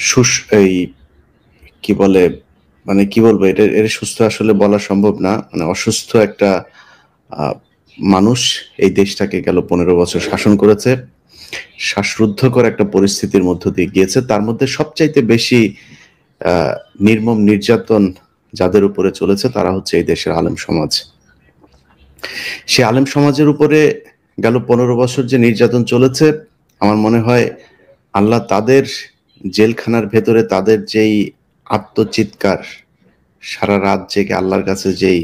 সুস এই কি বলে মানে কি বলবো, এটা সুস্থ আসলে বলা সম্ভব না, মানে অসুস্থ একটা মানুষ এই দেশটাকে গেল 15 বছর শাসন করেছে। শ্বাসরুদ্ধকর একটা পরিস্থিতির মধ্য দিয়ে গিয়েছে। তার মধ্যে সবচাইতে বেশি নির্মম নির্যাতন যাদের উপরে চলেছে তারা হচ্ছে এই দেশের আলেম সমাজ। সে আলেম সমাজের উপরে গেল 15 বছর যে নির্যাতন চলেছে, আমার মনে হয় আল্লাহ তাদের জেলখানার ভেতরে তাদের যেই আত্মচিৎকার, সারা রাত জেগে আল্লাহর কাছে যেই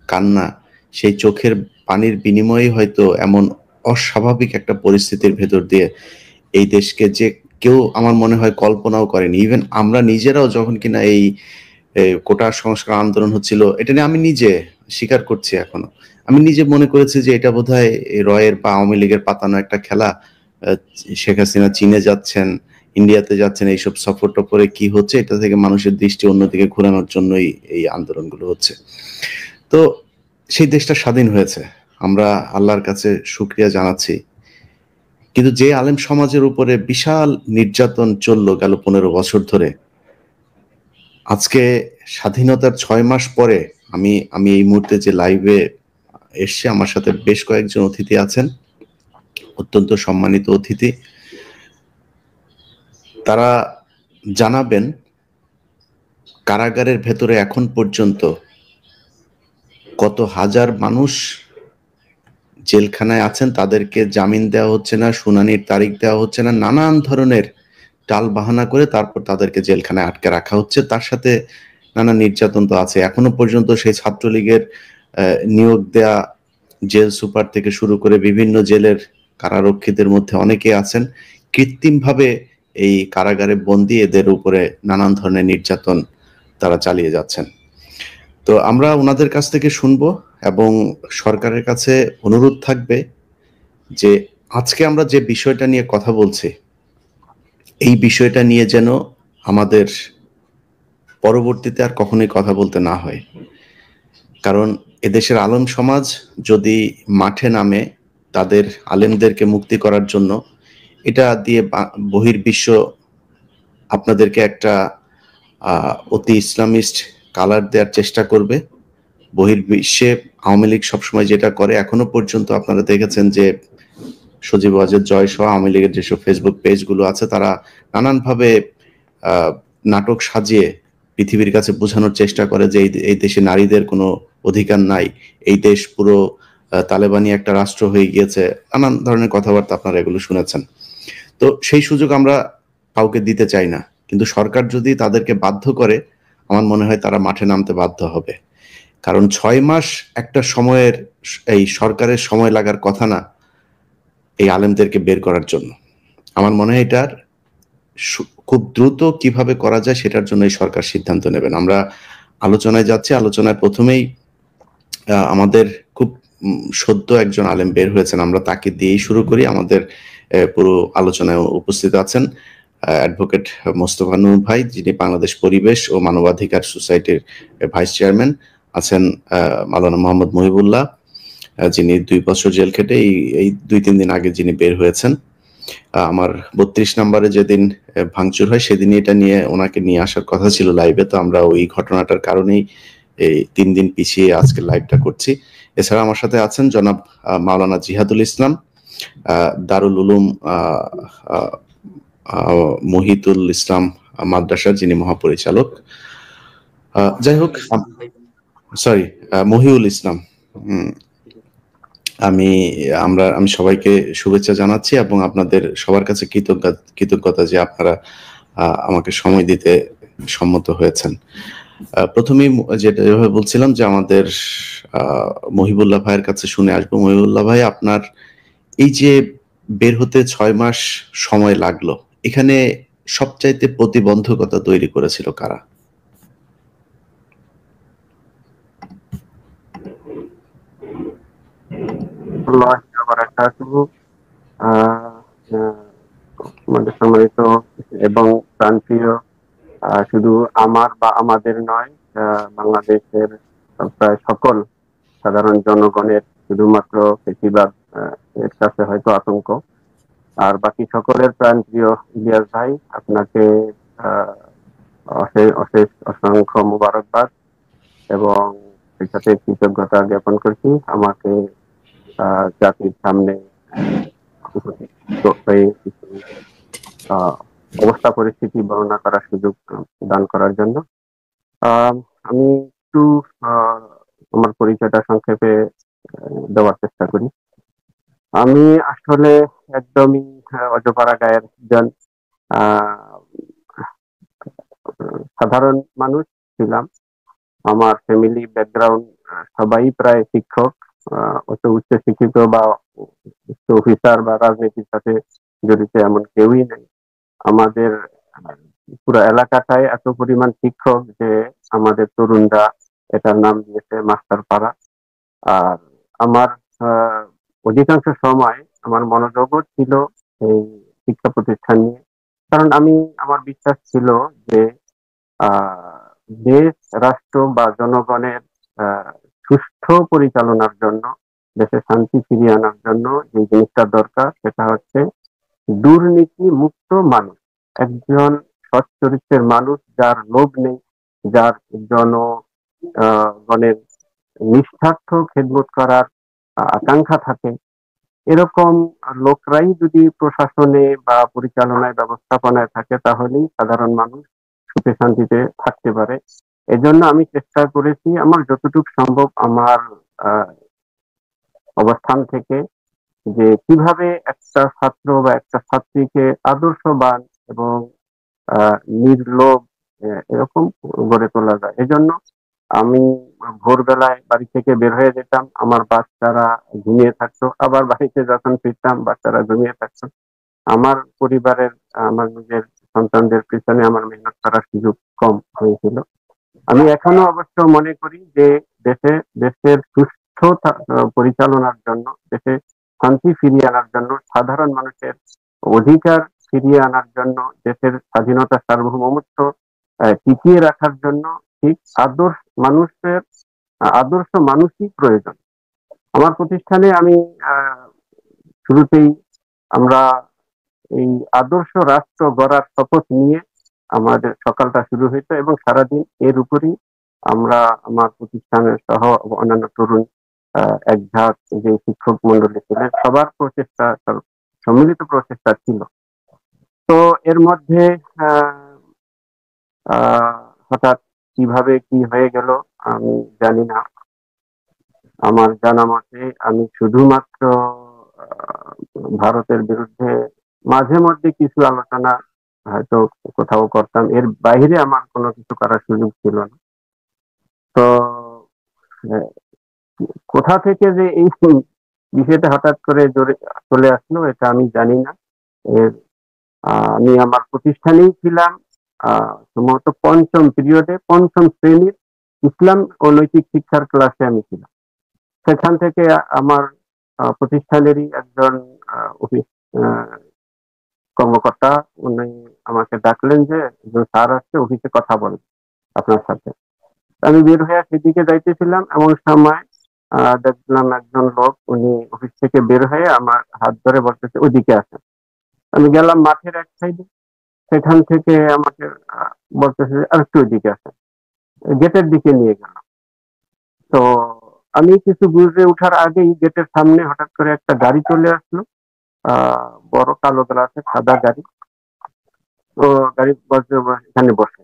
কান্না, সেই চোখের পানির বিনিময়ে হয়তো এমন অস্বাভাবিক একটা পরিস্থিতির ভেতর দিয়ে এই দেশকে যে কেউ আমার মনে হয় কল্পনাও করেনি। ইভেন আমরা নিজেরাও যখন কিনা এই কোটা সংস্কার আন্দোলন হচ্ছিল, এটা নিয়ে আমি নিজে স্বীকার করছি এখনো, আমি নিজে মনে করেছি যে এটা বোধহয় রয়ের বা আওয়ামী লীগের পাতানো একটা খেলা। শেখ হাসিনা চীনে যাচ্ছেন, ইন্ডিয়াতে যাচ্ছেন, এইসব সফর টফরে কি হচ্ছে, এটা থেকে মানুষের দৃষ্টি অন্যদিকে ঘোরানোর জন্যই এই আন্দোলনগুলো হচ্ছে। তো সেই দেশটা স্বাধীন হয়েছে, আমরা আল্লাহর কাছে শুকরিয়া জানাচ্ছি। কিন্তু যে আলেম সমাজের উপরে বিশাল নির্যাতন চললো গেল 15 বছর ধরে, আজকে স্বাধীনতার 6 মাস পরে আমি আমি এই মুহূর্তে যে লাইভে এসছে, আমার সাথে বেশ কয়েকজন অতিথি আছেন, অত্যন্ত সম্মানিত অতিথি। তারা জানাবেন কারাগারের ভেতরে এখন পর্যন্ত কত হাজার মানুষ জেলখানায় আছেন, তাদেরকে জামিন দেওয়া হচ্ছে না, শুনানির তারিখ দেওয়া হচ্ছে না, নানান ধরনের টাল বাহানা করে তারপর তাদেরকে জেলখানায় আটকে রাখা হচ্ছে। তার সাথে নানা নির্যাতন তো আছে। এখনো পর্যন্ত সেই ছাত্রলীগের নিয়োগ দেয়া জেল সুপার থেকে শুরু করে বিভিন্ন জেলের কারারক্ষীদের মধ্যে অনেকে আছেন কৃত্রিমভাবে এই কারাগারে বন্দী, এদের উপরে নানান ধরনের নির্যাতন তারা চালিয়ে যাচ্ছেন। তো আমরা ওনাদের কাছ থেকে শুনবো এবং সরকারের কাছে অনুরোধ থাকবে যে আজকে আমরা যে বিষয়টা নিয়ে কথা বলছি, এই বিষয়টা নিয়ে যেন আমাদের পরবর্তীতে আর কখনোই কথা বলতে না হয়। কারণ এদেশের আলেম সমাজ যদি মাঠে নামে তাদের আলেমদেরকে মুক্তি করার জন্য, এটা দিয়ে বহির্বিশ্ব আপনাদেরকে একটা অতি ইসলামিস্ট কালার দেওয়ার চেষ্টা করবে। বহির্বিশ্বে আওয়ামী লীগ সবসময় যেটা করে, এখনো পর্যন্ত আপনারা দেখেছেন যে সজীব ওয়াজেদ জয় সহ আওয়ামী লীগের যেসব ফেসবুক পেজগুলো আছে, তারা নানানভাবে নাটক সাজিয়ে পৃথিবীর কাছে বোঝানোর চেষ্টা করে যে এই দেশে নারীদের কোনো অধিকার নাই, এই দেশ পুরো তালেবানি একটা রাষ্ট্র হয়ে গিয়েছে, নানান ধরনের কথাবার্তা আপনারা এগুলো শুনেছেন। তো সেই সুযোগ আমরা কাউকে দিতে চাই না, কিন্তু সরকার যদি তাদেরকে বাধ্য করে, আমার মনে হয় তারা মাঠে নামতে বাধ্য হবে। কারণ 6 মাস একটা সময়ের, এই সরকারের সময় লাগার কথা না এই আলেমদেরকে বের করার জন্য। আমার মনে হয় এটার খুব দ্রুত কিভাবে করা যায় সেটার জন্য এই সরকার সিদ্ধান্ত নেবেন। আমরা আলোচনায় যাচ্ছি, আলোচনায় প্রথমেই আমাদের খুব সদ্য একজন আলেম বের হয়েছেন, আমরা তাকে দিয়েই শুরু করি। আমাদের পুরো আলোচনায় উপস্থিত আছেন অ্যাডভোকেট মোস্তফা নূর ভাই, যিনি বাংলাদেশ পরিবেশ ও মানবাধিকার সোসাইটির ভাইস চেয়ারম্যান আছেন। মাওলানা মোহাম্মদ মহিবুল্লাহ, যিনি 2 বছর জেল খেটে এই 2-3 দিন আগে যিনি বের হয়েছেন। আমার 32 নম্বরে যেদিন ভাঙচুর হয় সেদিনই এটা নিয়ে ওনাকে নিয়ে আসার কথা ছিল লাইভে, তো আমরা ওই ঘটনাটার কারণেই এই 3 দিন পিছিয়ে আজকে লাইভটা করছি। এছাড়া আমার সাথে আছেন জনাব মাওলানা জিহাদুল ইসলাম, দারুল উলুম মহিতুল ইসলাম মাদ্রাসার যিনি মহাপরিচালক। যাই হোক, সরি, মহিউল ইসলাম। আমি সবাইকে শুভেচ্ছা জানাচ্ছি এবং আপনাদের সবার কাছে কৃতজ্ঞতা যে আপনারা আমাকে সময় দিতে সম্মত হয়েছেন। প্রথমেই যেভাবে বলছিলাম যে আমাদের মহিবুল্লাহ ভাইয়ের কাছে শুনে আসবো। মহিবুল্লাহ ভাই, আপনার এই যে বের হতে 6 মাস সময় লাগলো, এখানে সবচাইতে প্রতিবন্ধকতা তৈরি করেছিল কারা? সম্মানিত এবং প্রান্তীয়, শুধু আমার বা আমাদের নয়, বাংলাদেশের প্রায় সকল সাধারণ জনগণের, শুধুমাত্র বেশিরভাগ এর কাছে হয়তো আতঙ্ক। আর বাকি সকলের প্রাণপ্রিয় ইলিয়াস ভাই, আপনাকে আহ, অশেষ অসংখ্য মুবারকবাদ এবং সেই সাথে কৃতজ্ঞতা জ্ঞাপন করছি আমাকে জাতির সামনে উপস্থিত হয়ে কিছু আহ, অবস্থা পরিস্থিতি বর্ণনা করার সুযোগ দান করার জন্য। আহ, আমি একটু আহ, আমার পরিচয়টা সংক্ষেপে দেওয়ার চেষ্টা করি। আমি আসলে একদমই অজপাড়া গায়ের একজন আহ, সাধারণ মানুষ ছিলাম। আমার ফ্যামিলি ব্যাকগ্রাউন্ড সবাই প্রায় শিক্ষক, অত উচ্চ শিক্ষিত বা উচ্চ অফিসার বা রাজনীতির সাথে জড়িত এমন কেউই নেই। আমাদের পুরো এলাকাটায় এত পরিমাণ শিক্ষক যে আমাদের তরুণরা এটার নাম দিয়েছে মাস্টার পাড়া। আর আমার আহ, অধিকাংশ সময় আমার মনোযোগও ছিল এই শিক্ষা প্রতিষ্ঠান নিয়ে, কারণ আমার বিশ্বাস ছিল যে আহ, দেশ, রাষ্ট্র বা জনগণের আহ, সুষ্ঠু পরিচালনার জন্য, দেশে শান্তি ফিরিয়ে আনার জন্য যে জিনিসটা দরকার সেটা হচ্ছে দুর্নীতি মুক্ত মানুষ, একজন সৎ চরিত্রের মানুষ যার লোভ নেই, যার জনগণের নিঃস্বার্থ খেদমত করার আকাঙ্ক্ষা থাকে। এরকম লোকরাই যদি প্রশাসনে বা পরিচালনায় ব্যবস্থাপনায় থাকে তাহলেই সাধারণ মানুষ সুখে শান্তিতে থাকতে পারে। এজন্য আমি চেষ্টা করেছি আমার যতটুকু সম্ভব আমার আহ, অবস্থান থেকে যে কিভাবে একটা ছাত্র বা একটা ছাত্রীকে আদর্শবান এবং নির্লোভ এরকম গড়ে তোলা যায়। এজন্য আমি ভোরবেলায় বাড়ি থেকে বের হয়ে যেতাম, আমার বাচ্চারা ঘুমিয়ে থাকতো, আবার বাড়িতে যখন ফিরতাম বাচ্চারা ঘুমিয়ে থাকতো। আমার পরিবারের, আমার নিজের সন্তানদের পিছনে আমার মেহনত করার সুযোগ কম হয়েছিল। আমি এখনো অবশ্য মনে করি যে দেশের সুষ্ঠু পরিচালনার জন্য, দেশে শান্তি ফিরিয়ে আনার জন্য, সাধারণ মানুষের অধিকার ফিরিয়ে আনার জন্য, দেশের স্বাধীনতা সার্বভৌমত্ব টিকিয়ে রাখার জন্য ঠিক মানুষের আদর্শ মানুষই প্রয়োজন। আমার প্রতিষ্ঠানে আমি আহ, শুরুতেই আমরা এই আদর্শ রাষ্ট্র গড়ার শপথ নিয়ে আমাদের সকালটা শুরু হইতো এবং সারাদিন এর উপরই আমরা আমার প্রতিষ্ঠানের সহ অন্যান্য তরুণ এক ঝাঁক যে শিক্ষক মন্ডলী ছিলেন সবার প্রচেষ্টা, সম্মিলিত প্রচেষ্টা ছিল। তো এর মধ্যে আহ, আহ, হঠাৎ কিভাবে কি হয়ে গেল আমি জানি না। আমার জানা মতে আমি শুধুমাত্র আহ, ভারতের বিরুদ্ধে মাঝে মধ্যে কিছু আলোচনা হয়তো কোথাও করতাম, এর বাইরে আমার কোনো কিছু করার সুযোগ ছিল না। তো আহ, কোথা থেকে যে এই বিষয়টা হঠাৎ করে জোরে চলে আসলো এটা আমি জানি না। এর আমি আমার প্রতিষ্ঠানেই ছিলাম, সম্ভবত পঞ্চম পিরিয়ডে, পঞ্চম শ্রেণীর ইসলাম ও নৈতিক শিক্ষার ক্লাসে আমি ছিলাম। সেখান থেকে আমার প্রতিষ্ঠানেরই একজন অফিস কর্মকর্তা, উনি আমাকে ডাকলেন যে একজন স্যার আসছে, অফিসে কথা বলে আপনার সাথে। আমি বের হয়ে সেদিকে যাইতেছিলাম, এমন সময় দেখলাম একজন লোক, উনি অফিস থেকে বের হয়ে আমার হাত ধরে বলতেছে ওইদিকে আসেন। আমি গেলাম মাঠের এক সাইডে, সেখান থেকে আমাকে বলতেছে আর একটু ওইদিকে আসেন, গেটের দিকে নিয়ে গেল। তো আমি কিছু বুঝে ওঠার আগেই গেটের সামনে হঠাৎ করে একটা গাড়ি চলে আসলো, বড় কালো গ্লাসে সাদা গাড়ি। তো গাড়ি এখানে বসে।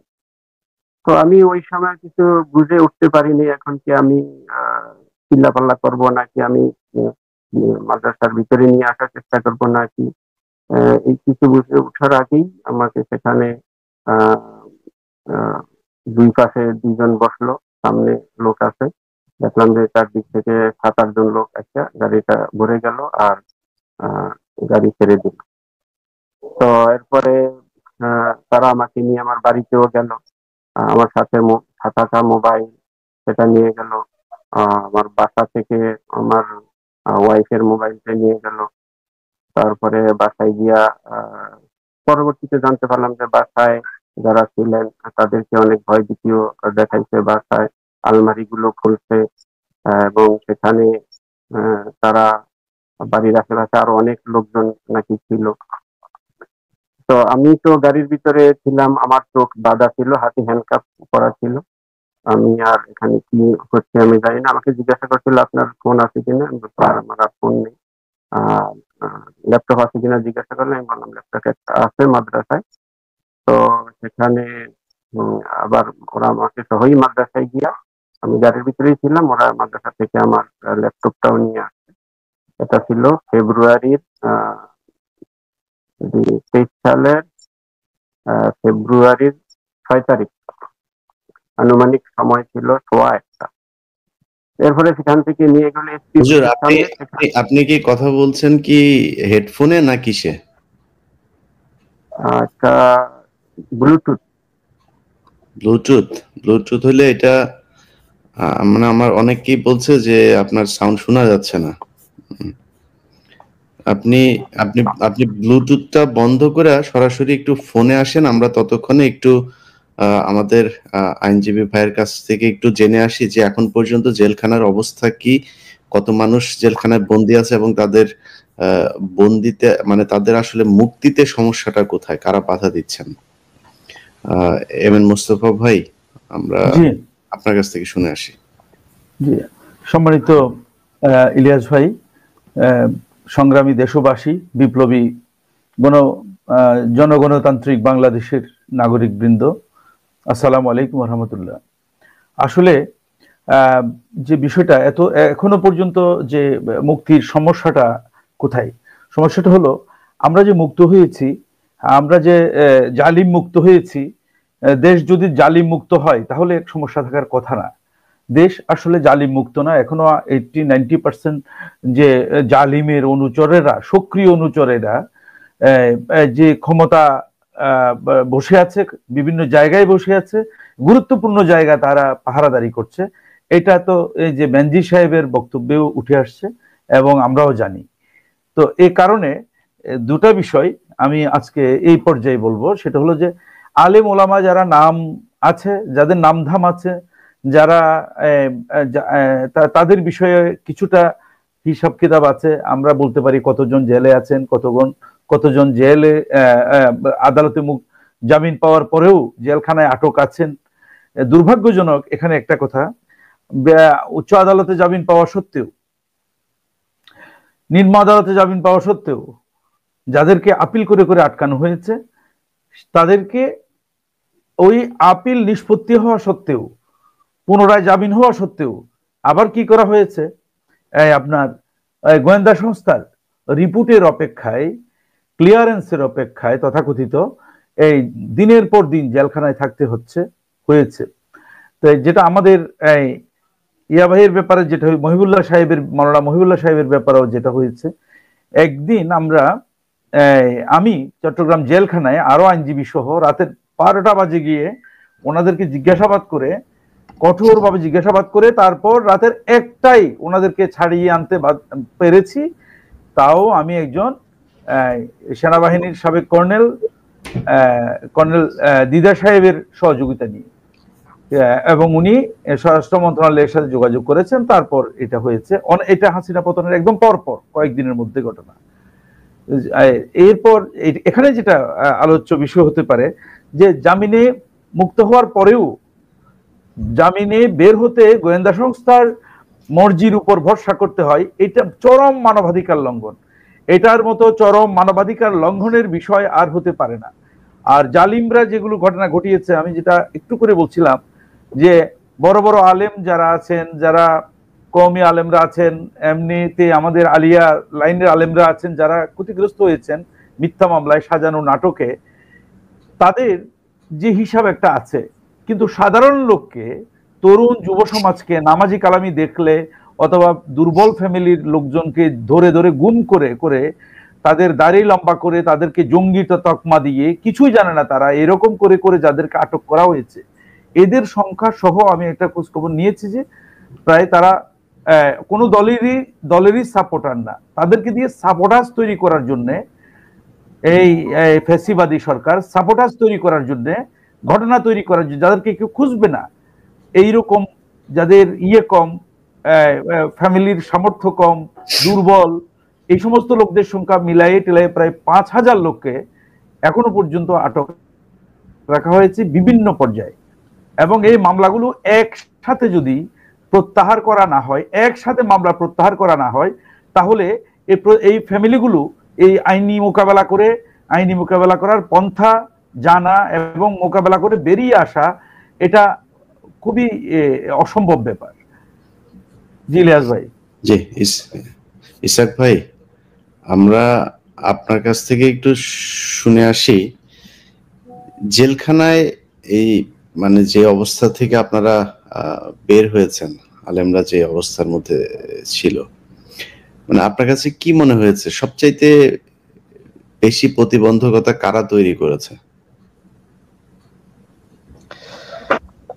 তো আমি ওই সময় কিছু বুঝে উঠতে পারিনি, এখন কি আমি চিল্লাপাল্লা করবো নাকি আমি মাদ্রাসার ভিতরে নিয়ে আসার চেষ্টা করবো নাকি। এই কিছু বুঝে ওঠার আগেই আমাকে সেখানে আহ আহ, দুই পাশে দুইজন বসলো, সামনে লোক আছে। দেখলাম যে চারদিক থেকে 7-8 জন লোক একটা গাড়িটা ভরে গেল আর আহ, গাড়ি ছেড়ে দিল। তো এরপরে তারা আমাকে নিয়ে আমার বাড়িতেও গেল, আমার সাথে থাকা মোবাইল সেটা নিয়ে গেল, আমার বাসা থেকে আমার ওয়াইফের মোবাইলটা নিয়ে গেল। তারপরে বাসায় গিয়া আহ, পরবর্তীতে জানতে পারলাম যে বাসায় যারা ছিলেন তাদেরকে অনেক ভয় ভীতিও দেখাইছে, বাসায় আলমারি গুলো খুলছে এবং সেখানে তারা বাড়ির আশেপাশে আরো অনেক লোকজন নাকি ছিল। তো আমি তো গাড়ির ভিতরে ছিলাম, আমার চোখ বাঁধা ছিল, হাতে হ্যান্ডকাপ করা ছিল। আমি আর এখানে কি হচ্ছে আমি জানি না। আমাকে জিজ্ঞাসা করছিল আপনার ফোন আছে কিনা, আমি বললাম আমার আর ফোন নেই। আহ ল্যাপটপ আছে কিনা জিজ্ঞাসা করলে আমি বললাম ল্যাপটপ একটা আছে মাদ্রাসায়। তো সেখানে আবার ওরা আমাকে সহই মাদ্রাসায় গিয়া, আমি গাড়ির ভিতরেই ছিলাম, ওরা মাদ্রাসা থেকে আমার ল্যাপটপটাও নিয়ে আসে। এটা ছিল ফেব্রুয়ারির 23 সালের ফেব্রুয়ারির 6 তারিখ। আনুমানিক সময় ছিল 1:15। এরপরে সেখান থেকে নিয়ে গেলে এসপি হুজুর, আপনি সামনে। আপনি আপনি কি কথা বলছেন কি হেডফোনে না কিসে? একটা ব্লুটুথ। ব্লুটুথ? ব্লুটুথ হলে এটা মানে আমার অনেকেই বলছে যে আপনার সাউন্ড শোনা যাচ্ছে না। উম, আপনি আপনি আপনি ব্লুটুথটা বন্ধ করে সরাসরি একটু ফোনে আসেন, আমরা ততক্ষণে একটু আমাদের আইনজীবী ভাইয়ের কাছ থেকে একটু জেনে আসি যে এখন পর্যন্ত জেলখানার অবস্থা কি, কত মানুষ জেলখানায় বন্দি আছে এবং তাদের আহ, বন্দিতে মানে তাদের আসলে মুক্তিতে সমস্যাটা কোথায়, কারা বাধা দিচ্ছেন। আহ এম এন মোস্তফা ভাই, আমরা জি আপনার কাছ থেকে শুনে আসি। জি সম্মানিত ইলিয়াস ভাই, আহ, সংগ্রামী দেশবাসী, বিপ্লবী গণ জনগণতান্ত্রিক বাংলাদেশের নাগরিক বৃন্দ, আসসালামু আলাইকুম রহমতুল্লাহ। আসলে আহ, যে বিষয়টা এখনো পর্যন্ত যে মুক্তির সমস্যাটা কোথায়, সমস্যাটা হলো আমরা যে মুক্ত হয়েছি, আমরা যে জালিম মুক্ত হয়েছি। দেশ যদি জালিম মুক্ত হয় তাহলে সমস্যা থাকার কথা না। দেশ আসলে জালিম মুক্ত না, এখনো 80-90% যে জালিমের অনুচরেরা, সক্রিয় অনুচরেরা যে ক্ষমতা বসে আছে, বিভিন্ন জায়গায় বসে আছে, গুরুত্বপূর্ণ জায়গা তারা পাহারাদারি করছে। এটা তো এই যে বেনজি সাহেবের বক্তব্যেও উঠে আসছে এবং আমরাও জানি। তো এই কারণে দুটা বিষয় আমি আজকে এই পর্যায়ে বলবো। সেটা হলো যে আলেম ওলামা যারা নাম আছে, যাদের নামধাম আছে, যারা তাদের বিষয়ে কিছুটা হিসাব কিতাব আছে। আমরা বলতে পারি কতজন জেলে আছেন, কতজন জেলে আদালতে জামিন পাওয়ার পরেও জেলখানায় আটক আছেন। দুর্ভাগ্যজনক এখানে একটা কথা, উচ্চ আদালতে জামিন পাওয়া সত্ত্বেও, নিম্ন আদালতে জামিন পাওয়া সত্ত্বেও যাদেরকে আপিল করে করে আটকানো হয়েছে, তাদেরকে ওই আপিল নিষ্পত্তি হওয়া সত্ত্বেও, পুনরায় জামিন হওয়া সত্ত্বেও আবার কি করা হয়েছে, আপনার গোয়েন্দা সংস্থার রিপোর্টের অপেক্ষায়, ক্লিয়ারেন্সের অপেক্ষায় তথাকথিত এই দিনের পর দিন জেলখানায় থাকতে হয়েছে। তো যেটা আমাদের ইয়া ভাইয়ের ব্যাপারে যেটা মহিবুল্লাহ সাহেবের, মাওলানা মহিবুল্লাহ সাহেবের ব্যাপারেও যেটা হয়েছে, একদিন আমি চট্টগ্রাম জেলখানায় আরো আইনজীবী সহ রাতের 12টা বাজে গিয়ে ওনাদেরকে জিজ্ঞাসাবাদ করে, কঠোরভাবে জিজ্ঞাসাবাদ করে তারপর রাতের 1টায় ওনাদেরকে ছাড়িয়ে আনতে পেরেছি। তাও আমি একজন সেনাবাহিনীর সাবেক কর্নেল দিদার সাহেবের সহযোগিতা নিয়ে, এবং উনি স্বরাষ্ট্র মন্ত্রণালয়ের সাথে যোগাযোগ করেছেন। তারপর এটা হয়েছে, এটা হাসিনা পতনের একদম পরপর কয়েকদিনের মধ্যে ঘটনা। এরপর এখানে যেটা আলোচ্য বিষয় হতে পারে যে জামিনে মুক্ত হওয়ার পরেও জামিনে বের হতে গোয়েন্দা সংস্থার মর্জির উপর ভরসা করতে হয়, এটা চরম মানবাধিকার লঙ্ঘন। এটার মতো চরম মানবাধিকার লঙ্ঘনের বিষয় আর হতে পারে না। আর জালিমরা যেগুলো ঘটনা ঘটিয়েছে, আমি যেটা একটু করে বলছিলাম যে বড় বড় আলেম যারা আছেন, যারা কওমি আলেমরা আছেন, এমনিতে আমাদের আলিয়া লাইনের আলেমরা আছেন যারা ক্ষতিগ্রস্ত হয়েছেন মিথ্যা মামলায়, সাজানো নাটকে, তাদের যে হিসাব একটা আছে। কিন্তু সাধারণ লোককে, তরুণ যুব সমাজকে নামাজি কালামি দেখলে অথবা দুর্বল ফ্যামিলির লোকজনকে ধরে ধরে গুম করে করে, তাদের দাড়ি লম্বা করে, তাদেরকে জঙ্গি তকমা দিয়ে, কিছুই জানে না তারা, এরকম করে করে যাদেরকে আটক করা হয়েছে, এদের সংখ্যা সহ আমি একটা খোঁজখবর নিয়েছি যে প্রায় তারা কোনো দলেরই সাপোর্টার না। তাদেরকে দিয়ে সাপোর্টাস তৈরি করার জন্য এই ফ্যাসিবাদী সরকার সাপোর্টাস তৈরি করার জন্য, ঘটনা তৈরি করার জন্য, যাদেরকে কেউ খুঁজবে না, এইরকম যাদের কম, ফ্যামিলির সামর্থ্য কম, দুর্বল, এই সমস্ত লোকদের সংখ্যা মিলাই টিলাই প্রায় 5,000 লোককে এখনো পর্যন্ত আটক রাখা হয়েছে বিভিন্ন পর্যায়ে। এবং এই মামলাগুলো একসাথে যদি প্রত্যাহার করা না হয়, একসাথে মামলা প্রত্যাহার করা না হয়, তাহলে এই ফ্যামিলিগুলো এই আইনি মোকাবেলা করার পন্থা জানা এবং মোকাবেলা করে বেরিয়ে আসা, এটা খুবই অসম্ভব ব্যাপার। জি ইলিয়াস ভাই। জি ইসাক ভাই, আমরা আপনার কাছ থেকে একটু শুনে আসি, জেলখানায় এই মানে যে অবস্থা থেকে আপনারা বের হয়েছেন, আলেমরা যে অবস্থার মধ্যে ছিল, মানে আপনার কাছে কি মনে হয়েছে সবচাইতে বেশি প্রতিবন্ধকতা কারা তৈরি করেছে?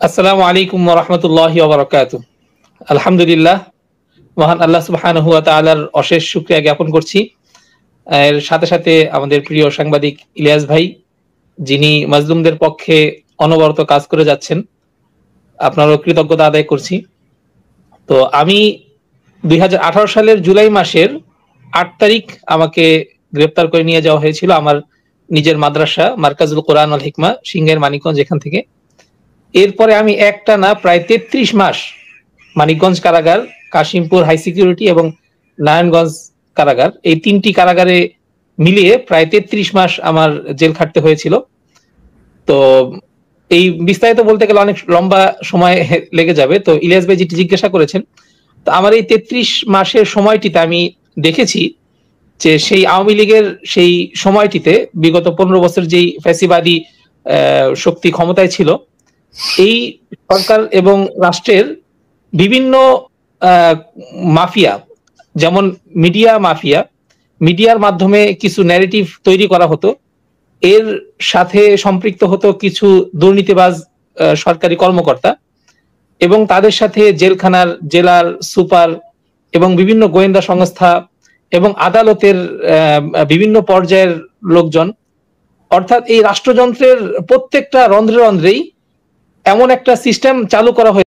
আসসালামু আলাইকুম ওয়া রাহমাতুল্লাহি ওয়া বারাকাতুহু। আলহামদুলিল্লাহ, মহান আল্লাহ সুবহানাহু ওয়া তাআলার অশেষ শুকরিয়া জ্ঞাপন করছি। এর সাথে সাথে আমাদের প্রিয় সাংবাদিক ইলিয়াস ভাই, যিনি মাজলুমদের পক্ষে অনবরত কাজ করে যাচ্ছেন, আপনারও কৃতজ্ঞতা আদায় করছি। তো আমি 2018 সালের জুলাই মাসের 8 তারিখ আমাকে গ্রেপ্তার করে নিয়ে যাওয়া হয়েছিল আমার নিজের মাদ্রাসা মার্কাজুল কোরআন ওয়াল হিকমা, সিংহের মানিকগঞ্জ, এখান থেকে। এরপরে আমি একটানা প্রায় 33 মাস মানিকগঞ্জ কারাগার, কাশিমপুর হাই সিকিউরিটি এবং নারায়ণগঞ্জ কারাগার, এই 3টি কারাগারে মিলিয়ে প্রায় 33 মাস আমার জেল খাটতে হয়েছিল। তো এই বিস্তারিত বলতে গেলে অনেক লম্বা সময় লেগে যাবে। তো ইলিয়াস ভাই যেটি জিজ্ঞাসা করেছেন, তো আমার এই 33 মাসের সময়টিতে আমি দেখেছি যে সেই আওয়ামী লীগের সেই সময়টিতে বিগত 15 বছর যেই ফ্যাসিবাদী শক্তি ক্ষমতায় ছিল, এই সরকার এবং রাষ্ট্রের বিভিন্ন মাফিয়া, যেমন মিডিয়া মাফিয়া, মিডিয়ার মাধ্যমে কিছু ন্যারেটিভ তৈরি করা হতো, এর সাথে সম্পৃক্ত হতো কিছু দুর্নীতিবাজ সরকারি কর্মকর্তা, এবং তাদের সাথে জেলখানার জেলার সুপার এবং বিভিন্ন গোয়েন্দা সংস্থা এবং আদালতের বিভিন্ন পর্যায়ের লোকজন। অর্থাৎ এই রাষ্ট্রযন্ত্রের প্রত্যেকটা রন্ধ্রে রন্ধ্রেই এমন একটা সিস্টেম চালু করা হয়েছে